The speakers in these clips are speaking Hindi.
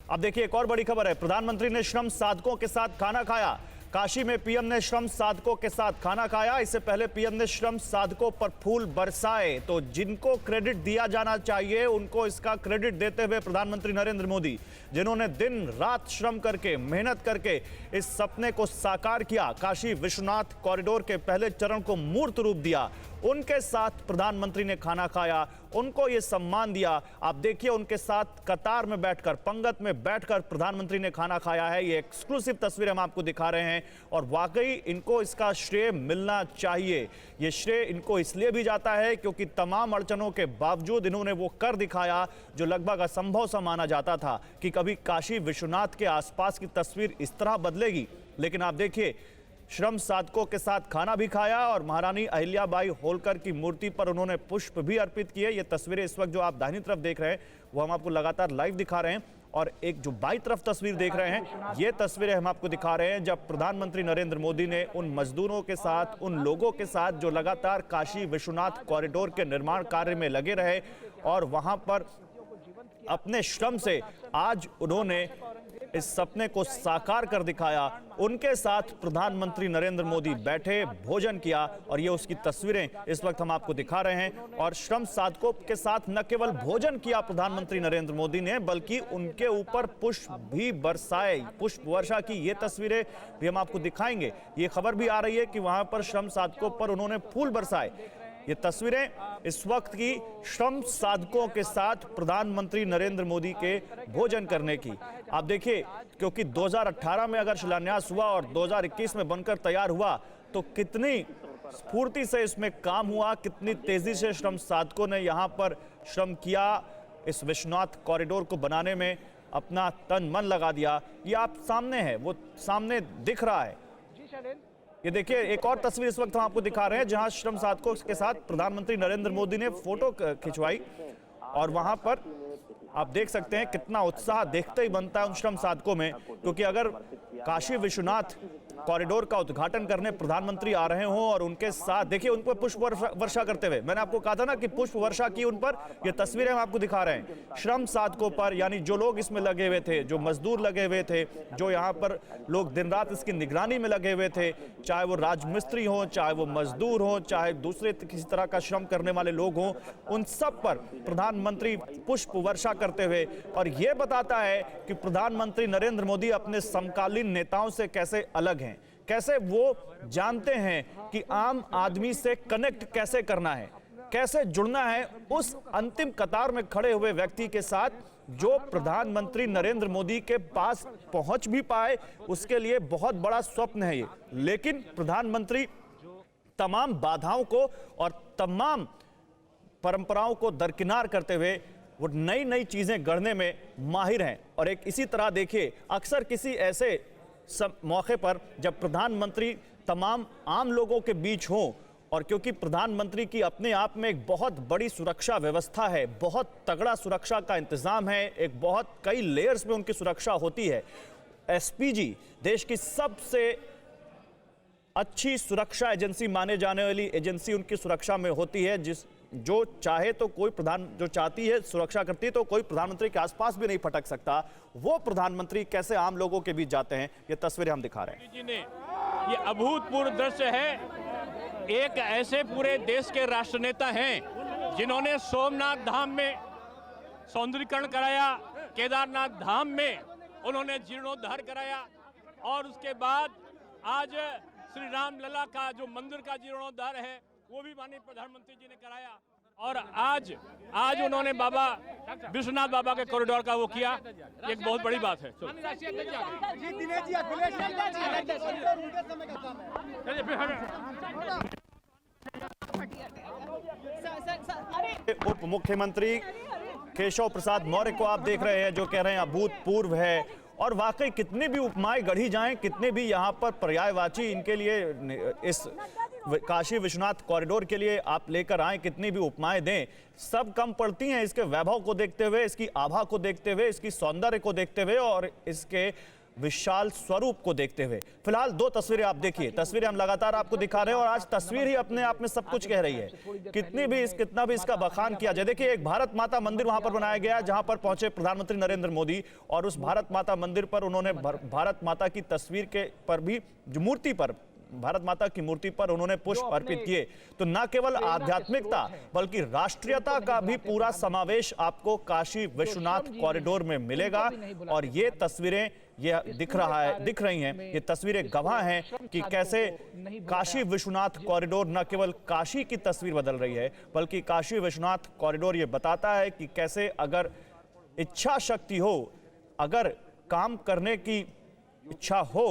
अब देखिए एक और बड़ी खबर है, प्रधानमंत्री ने श्रम साधकों के साथ खाना खाया। काशी में पीएम ने श्रम साधकों के साथ खाना खाया। इससे पहले पीएम ने श्रम साधकों पर फूल बरसाए। तो जिनको क्रेडिट दिया जाना चाहिए उनको इसका क्रेडिट देते हुए प्रधानमंत्री नरेंद्र मोदी, जिन्होंने दिन रात श्रम करके मेहनत करके इस सपने को साकार किया, काशी विश्वनाथ कॉरिडोर के पहले चरण को मूर्त रूप दिया, उनके साथ प्रधानमंत्री ने खाना खाया, उनको ये सम्मान दिया। आप देखिए उनके साथ कतार में बैठकर, पंगत में बैठकर प्रधानमंत्री ने खाना खाया है। ये एक्सक्लूसिव तस्वीर हम आपको दिखा रहे हैं और वाकई इनको इसका श्रेय मिलना चाहिए। ये श्रेय इनको इसलिए भी जाता है क्योंकि तमाम अड़चनों के बावजूद इन्होंने वो कर दिखाया जो लगभग असंभव सा माना जाता था कि कभी काशी विश्वनाथ के आसपास की तस्वीर इस तरह बदलेगी। लेकिन आप देखिए श्रम साधकों के साथ खाना भी खाया और महारानी अहिल्याबाई होलकर की मूर्ति पर उन्होंने पुष्प भी अर्पित किए। ये तस्वीरें इस वक्त जो आप दाहिनी तरफ देख रहे हैं वो हम आपको लगातार लाइव दिखा रहे हैं और एक जो बाईं तरफ तस्वीर देख रहे हैं ये तस्वीरें हम आपको दिखा रहे हैं जब प्रधानमंत्री नरेंद्र मोदी ने उन मजदूरों के साथ, उन लोगों के साथ जो लगातार काशी विश्वनाथ कॉरिडोर के निर्माण कार्य में लगे रहे और वहां पर अपने श्रम से आज उन्होंने इस सपने को साकार कर दिखाया, उनके साथ प्रधानमंत्री नरेंद्र मोदी बैठे, भोजन किया और ये उसकी तस्वीरें इस वक्त हम आपको दिखा रहे हैं। और श्रम साधकों के साथ न केवल भोजन किया प्रधानमंत्री नरेंद्र मोदी ने बल्कि उनके ऊपर पुष्प भी बरसाए, पुष्प वर्षा की ये तस्वीरें भी हम आपको दिखाएंगे। ये खबर भी आ रही है कि वहां पर श्रम साधकों पर उन्होंने फूल बरसाए। ये तस्वीरें इस वक्त की श्रम साधकों के साथ प्रधानमंत्री नरेंद्र मोदी के भोजन करने की। आप देखिए क्योंकि 2018 में अगर शिलान्यास हुआ और 2021 में बनकर तैयार हुआ तो कितनी स्फूर्ति से इसमें काम हुआ, कितनी तेजी से श्रम साधकों ने यहाँ पर श्रम किया, इस विश्वनाथ कॉरिडोर को बनाने में अपना तन मन लगा दिया। ये आप सामने है, वो सामने दिख रहा है। ये देखिए एक और तस्वीर इस वक्त हम आपको दिखा रहे हैं जहां श्रम साधकों के साथ प्रधानमंत्री नरेंद्र मोदी ने फोटो खिंचवाई और वहां पर आप देख सकते हैं कितना उत्साह देखते ही बनता है उन श्रम साधकों में, क्योंकि अगर काशी विश्वनाथ कॉरिडोर का उद्घाटन करने प्रधानमंत्री आ रहे हों और उनके साथ देखिए उन पर पुष्प वर्षा करते हुए, मैंने आपको कहा था ना कि पुष्प वर्षा की उन पर, ये तस्वीरें हम आपको दिखा रहे हैं श्रम साधकों पर, यानी जो लोग इसमें लगे हुए थे, जो मजदूर लगे हुए थे, जो यहाँ पर लोग दिन रात इसकी निगरानी में लगे हुए थे, चाहे वो राजमिस्त्री हों, चाहे वो मजदूर हों, चाहे दूसरे किसी तरह का श्रम करने वाले लोग हों, उन सब पर प्रधानमंत्री पुष्प वर्षा करते हुए। और ये बताता है कि प्रधानमंत्री नरेंद्र मोदी अपने समकालीन नेताओं से कैसे अलग हैं, कैसे वो जानते हैं कि आम आदमी से कनेक्ट कैसे करना है, कैसे जुड़ना है उस अंतिम कतार में खड़े हुए व्यक्ति के साथ जो प्रधानमंत्री नरेंद्र मोदी के पास पहुंच भी पाए, उसके लिए बहुत बड़ा स्वप्न है ये। लेकिन प्रधानमंत्री तमाम बाधाओं को और तमाम परंपराओं को दरकिनार करते हुए वो नई नई चीजें गढ़ने में माहिर हैं। और एक इसी तरह देखिए अक्सर किसी ऐसे मौके पर जब प्रधानमंत्री तमाम आम लोगों के बीच हों, और क्योंकि प्रधानमंत्री की अपने आप में एक बहुत बड़ी सुरक्षा व्यवस्था है, बहुत तगड़ा सुरक्षा का इंतजाम है, एक बहुत कई लेयर्स में उनकी सुरक्षा होती है। एसपीजी देश की सबसे अच्छी सुरक्षा एजेंसी माने जाने वाली एजेंसी उनकी सुरक्षा में होती है, जो चाहे तो कोई जो चाहती है सुरक्षा करती है तो कोई प्रधानमंत्री के आसपास भी नहीं फटक सकता। वो प्रधानमंत्री कैसे आम लोगों के बीच जाते हैं, ये तस्वीरें हम दिखा रहे हैं। जी ने ये अभूतपूर्व दृश्य है। एक ऐसे पूरे देश के राष्ट्र नेता हैं जिन्होंने सोमनाथ धाम में सौंदर्यीकरण कराया, केदारनाथ धाम में उन्होंने जीर्णोद्धार कराया और उसके बाद आज श्री राम लला का जो मंदिर का जीर्णोद्धार है वो भी माननीय प्रधानमंत्री जी ने कराया और आज उन्होंने बाबा विश्वनाथ बाबा के कॉरिडोर का वो किया, एक बहुत बड़ी बात है। उप मुख्यमंत्री केशव प्रसाद मौर्य को आप देख रहे हैं जो कह रहे हैं अभूतपूर्व है। और वाकई कितनी भी उपमाएं गढ़ी जाएं, कितने भी यहाँ पर पर्यायवाची इनके लिए इस काशी विश्वनाथ कॉरिडोर के लिए आप लेकर आए, कितनी भी उपमाएं दें, सब कम पड़ती हैं इसके वैभव को देखते हुए, इसकी आभा को देखते हुए, इसकी सौंदर्य को देखते हुए और इसके विशाल स्वरूप को देखते हुए। फिलहाल दो तस्वीरें आप देखिए, तस्वीरें हम लगातार आपको दिखा रहे हैं और आज तस्वीर ही अपने आप में सब कुछ कह रही है। कितना भी इसका बखान किया जाए, देखिए एक भारत माता मंदिर वहां पर बनाया गया, जहां पर पहुंचे प्रधानमंत्री नरेंद्र मोदी और उस भारत माता मंदिर पर उन्होंने भारत माता की तस्वीर के पर भी मूर्ति पर, भारत माता की मूर्ति पर उन्होंने पुष्प अर्पित किए। तो न केवल आध्यात्मिकता बल्कि राष्ट्रीयता का भी पूरा समावेश आपको काशी विश्वनाथ कॉरिडोर में मिलेगा। और ये तस्वीरें ये दिख रही हैं, ये तस्वीरें गवाह हैं कि कैसे काशी विश्वनाथ कॉरिडोर न केवल काशी की तस्वीर बदल रही है बल्कि काशी विश्वनाथ कॉरिडोर ये बताता है कि कैसे अगर इच्छा शक्ति हो, अगर काम करने की इच्छा हो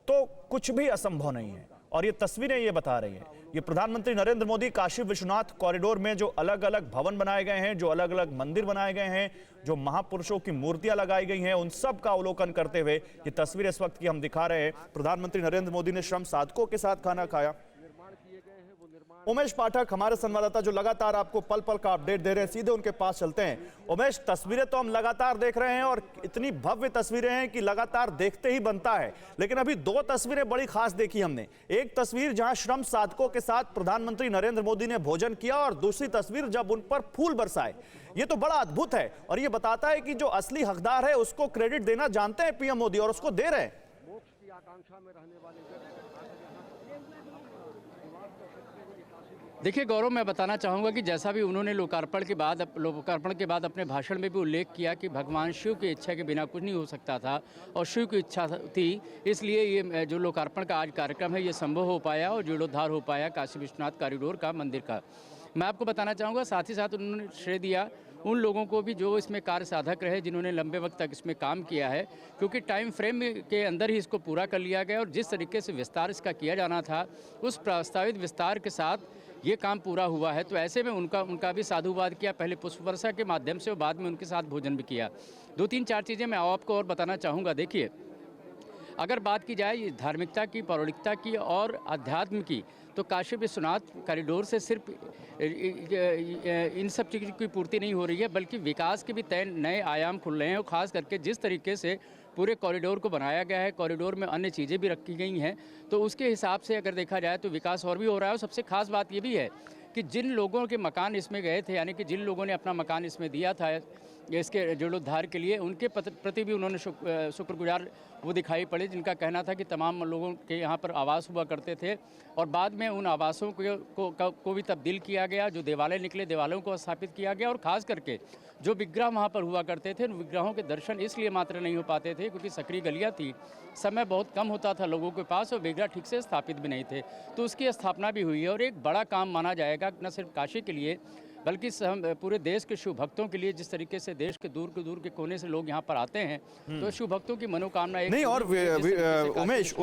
तो कुछ भी असंभव नहीं है। और ये तस्वीरें ये बता रही हैं। ये प्रधानमंत्री नरेंद्र मोदी काशी विश्वनाथ कॉरिडोर में जो अलग अलग भवन बनाए गए हैं, जो अलग अलग मंदिर बनाए गए हैं, जो महापुरुषों की मूर्तियां लगाई गई हैं, उन सब का अवलोकन करते हुए ये तस्वीर इस वक्त की हम दिखा रहे हैं। प्रधानमंत्री नरेंद्र मोदी ने श्रम साधकों के साथ खाना खाया। उमेश पाठक हमारे संवाददाता जो लगातार आपको पल पल का अपडेट दे रहे हैं, सीधे उनके पास चलते हैं। उमेश, तस्वीरें तो हम लगातार देख रहे हैं और इतनी भव्य तस्वीरें हैं कि लगातार देखते ही बनता है, लेकिन अभी दो तस्वीरें बड़ी खास देखी हमने। एक तस्वीर जहां श्रम साधकों के साथ प्रधानमंत्री नरेंद्र मोदी ने भोजन किया और दूसरी तस्वीर जब उन पर फूल बरसाए। ये तो बड़ा अद्भुत है और ये बताता है कि जो असली हकदार है उसको क्रेडिट देना जानते हैं पीएम मोदी और उसको दे रहे हैं। देखिए गौरव, मैं बताना चाहूँगा कि जैसा भी उन्होंने लोकार्पण के बाद अपने भाषण में भी उल्लेख किया कि भगवान शिव की इच्छा के बिना कुछ नहीं हो सकता था और शिव की इच्छा थी, इसलिए ये जो लोकार्पण का आज कार्यक्रम है ये संभव हो पाया और जीर्णोद्धार हो पाया काशी विश्वनाथ कॉरिडोर का, मंदिर का। मैं आपको बताना चाहूँगा, साथ ही साथ उन्होंने श्रेय दिया उन लोगों को भी जो इसमें कार्य साधक रहे, जिन्होंने लंबे वक्त तक इसमें काम किया है, क्योंकि टाइम फ्रेम के अंदर ही इसको पूरा कर लिया गया और जिस तरीके से विस्तार इसका किया जाना था उस प्रस्तावित विस्तार के साथ ये काम पूरा हुआ है। तो ऐसे में उनका भी साधुवाद किया, पहले पुष्प वर्षा के माध्यम से और बाद में उनके साथ भोजन भी किया। 2-3-4 चीज़ें मैं आपको और बताना चाहूँगा। देखिए, अगर बात की जाए धार्मिकता की, पौराणिकता की और अध्यात्म की, तो काशी विश्वनाथ कॉरिडोर से सिर्फ इन सब चीज़ों की पूर्ति नहीं हो रही है बल्कि विकास के भी नए आयाम खुल रहे हैं। और ख़ास करके जिस तरीके से पूरे कॉरिडोर को बनाया गया है, कॉरिडोर में अन्य चीज़ें भी रखी गई हैं, तो उसके हिसाब से अगर देखा जाए तो विकास और भी हो रहा है। और सबसे खास बात ये भी है कि जिन लोगों के मकान इसमें गए थे, यानी कि जिन लोगों ने अपना मकान इसमें दिया था इसके जीर्णोद्धार के लिए, उनके प्रति भी उन्होंने शुक्रगुजार वो दिखाई पड़े, जिनका कहना था कि तमाम लोगों के यहाँ पर आवास हुआ करते थे और बाद में उन आवासों को भी तब्दील किया गया, जो देवालय निकले देवालयों को स्थापित किया गया और ख़ास करके जो विग्रह वहाँ पर हुआ करते थे, उन विग्रहों के दर्शन इसलिए मात्र नहीं हो पाते थे क्योंकि सकरी गलियाँ थी, समय बहुत कम होता था लोगों के पास और विग्रह ठीक से स्थापित भी नहीं थे। तो उसकी स्थापना भी हुई है और एक बड़ा काम माना जाएगा न सिर्फ काशी के लिए बल्कि पूरे देश के शिव भक्तों के लिए। जिस तरीके से देश के दूर के कोने से लोग यहाँ पर आते हैं, तो शिव भक्तों की मनोकामना एक नहीं। और उमेश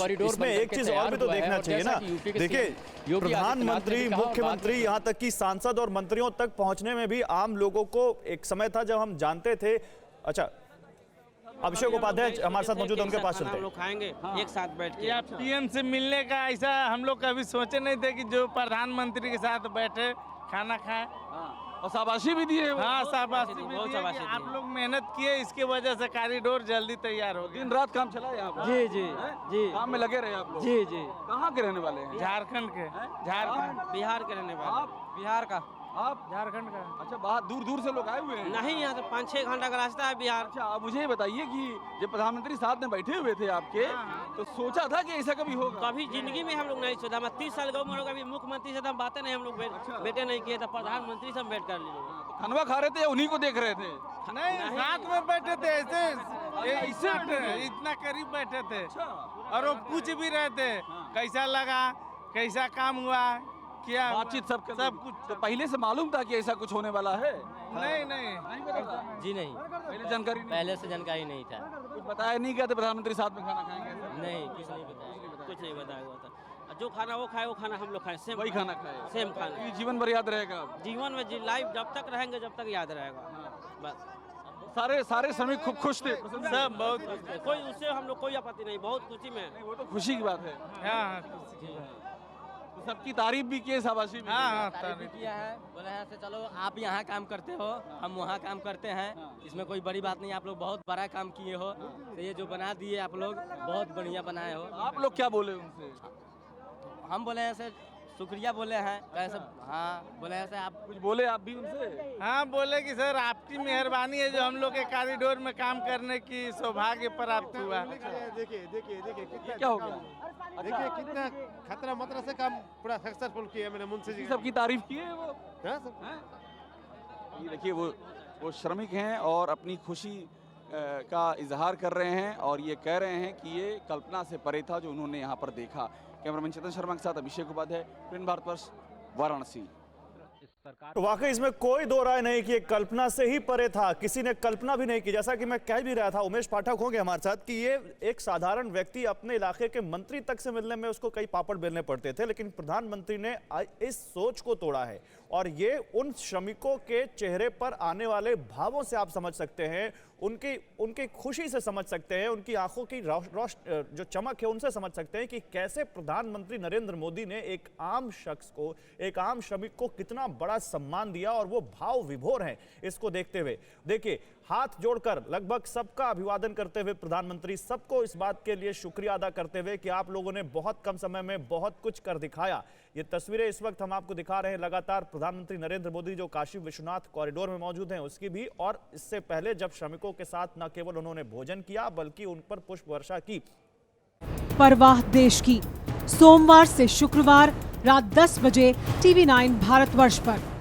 इसमें एक चीज और भी तो देखना चाहिए ना। देखिए, प्रधानमंत्री, मुख्यमंत्री, यहाँ तक कि सांसद और मंत्रियों तक पहुँचने में भी आम लोगों को एक समय था जब हम जानते थे। अच्छा, अभिषेक उपाध्याय हमारे साथ मौजूद है, उनके पास चलते हैं। हम लोग खाएंगे एक साथ बैठ के। या पीएम से मिलने का ऐसा हम लोग कभी सोचे नहीं थे कि जो प्रधानमंत्री के साथ बैठे खाना खाए। और शाबाशी भी दिए। हाँ, शाबाशी भी बहुत दिए शाबाशी कि दी आप है। लोग मेहनत किए, इसके वजह से कॉरिडोर जल्दी तैयार हो गया। दिन रात काम चला है यहाँ पर। जी जी जी काम में लगे रहे आप लोग। जी जी। कहाँ के रहने वाले हैं? झारखंड के, झारखंड बिहार के रहने वाले। आप? बिहार का। आप? झारखंड का। अच्छा, बाहर दूर दूर से लोग आए हुए हैं? नहीं, यहाँ से 5-6 घंटा का रास्ता है बिहार। अच्छा, आप मुझे ये बताइए कि जब प्रधानमंत्री साथ में बैठे हुए थे आपके, तो सोचा था कि ऐसा कभी होगा? कभी जिंदगी में हम लोग नहीं सोचा। मैं 30 साल का उम्र होगा, अभी मुख्यमंत्री से तो हम बातें नहीं हम लोग बेटे नहीं किए थे, प्रधानमंत्री से हम बैठ कर लिए। तो खनवा खा रहे थे या उन्हीं को देख रहे थे? नहीं, साथ में बैठे थे ऐसे इतना करीब बैठे थे और वो पूछ भी रहे थे कैसा लगा, कैसा काम हुआ, क्या बातचीत सब कुछ। तो पहले से मालूम था कि ऐसा कुछ होने वाला है? नहीं पता था? जी नहीं, पहले जानकारी नहीं? पहले से जानकारी नहीं था। कुछ बताया नहीं गया था प्रधानमंत्री साथ में खाना खाएंगे ऐसा? नहीं, कुछ नहीं बताया, कुछ नहीं बताया हुआ था। जो खाना वो खाए, वो खाना हम लोग खाए, सेम वही खाना खाए? सेम खाना। ये जीवन भर याद रहेगा? जीवन में लाइफ जब तक रहेंगे जब तक याद रहेगा बस। सारे श्रमिक खूब खुश थे? सब बहुत कोई उससे हम लोग कोई आपत्ति नहीं, बहुत खुशी में। वो तो खुशी की बात है। हाँ। तो सबकी तारीफ भी की है, शाबाशी भी हाँ दी है। हाँ तारीफ भी तारीफ। किया है, बोले हैं से चलो आप यहाँ काम करते हो, हम वहाँ काम करते हैं, इसमें कोई बड़ी बात नहीं, आप लोग बहुत बड़ा काम किए हो, तो ये जो बना दिए आप लोग बहुत बढ़िया बनाए हो। आप लोग क्या बोले उनसे? हम बोले हैं से शुक्रिया बोले हैं, कैसे हाँ बोले हैं से आप कुछ बोले आप भी उनसे? हाँ बोले कि सर आपकी मेहरबानी है जो हम लोग के कॉरिडोर में काम करने की सौभाग्य प्राप्त हुआ। देखिए क्या हो गया? देखिए कितना खतरा मतरा से काम पूरा सक्सेसफुल किया मैंने मुंशी जी सबकी तारीफ की है वो? हाँ, सब। ये देखिए वो श्रमिक हैं और अपनी खुशी का इजहार कर रहे हैं और ये कह रहे हैं कि ये कल्पना से परे था जो उन्होंने यहाँ पर देखा। कैमरामैन चेतन शर्मा के साथ अभिषेक उपाध्याय, प्रिंट भारतवर्ष, वाराणसी। तो वाकई इसमें कोई दो राय नहीं कि ये कल्पना से ही परे था, किसी ने कल्पना भी नहीं की। जैसा कि मैं कह भी रहा था, उमेश पाठक होंगे हमारे साथ, कि ये एक साधारण व्यक्ति अपने इलाके के मंत्री तक से मिलने में उसको कई पापड़ बेलने पड़ते थे, लेकिन प्रधानमंत्री ने इस सोच को तोड़ा है। और ये उन श्रमिकों के चेहरे पर आने वाले भावों से आप समझ सकते हैं, उनकी खुशी से समझ सकते हैं, उनकी आंखों की जो चमक है उनसे समझ सकते हैं कि कैसे प्रधानमंत्री नरेंद्र मोदी ने एक आम शख्स को, एक आम श्रमिक को कितना बड़ा सम्मान दिया और वो भाव विभोर हैं इसको देखते हुए। देखिए, हाथ जोड़कर लगभग सबका अभिवादन करते हुए प्रधानमंत्री सबको इस बात के लिए शुक्रिया अदा करते हुए कि आप लोगों ने बहुत कम समय में बहुत कुछ कर दिखाया। ये तस्वीरें इस वक्त हम आपको दिखा रहे हैं लगातार प्रधानमंत्री नरेंद्र मोदी जो काशी विश्वनाथ कॉरिडोर में मौजूद हैं उसकी भी, और इससे पहले जब श्रमिकों के साथ न केवल उन्होंने भोजन किया बल्कि उन पर पुष्प वर्षा की। परवाह देश की, सोमवार से शुक्रवार रात 10 बजे TV9 भारतवर्ष पर।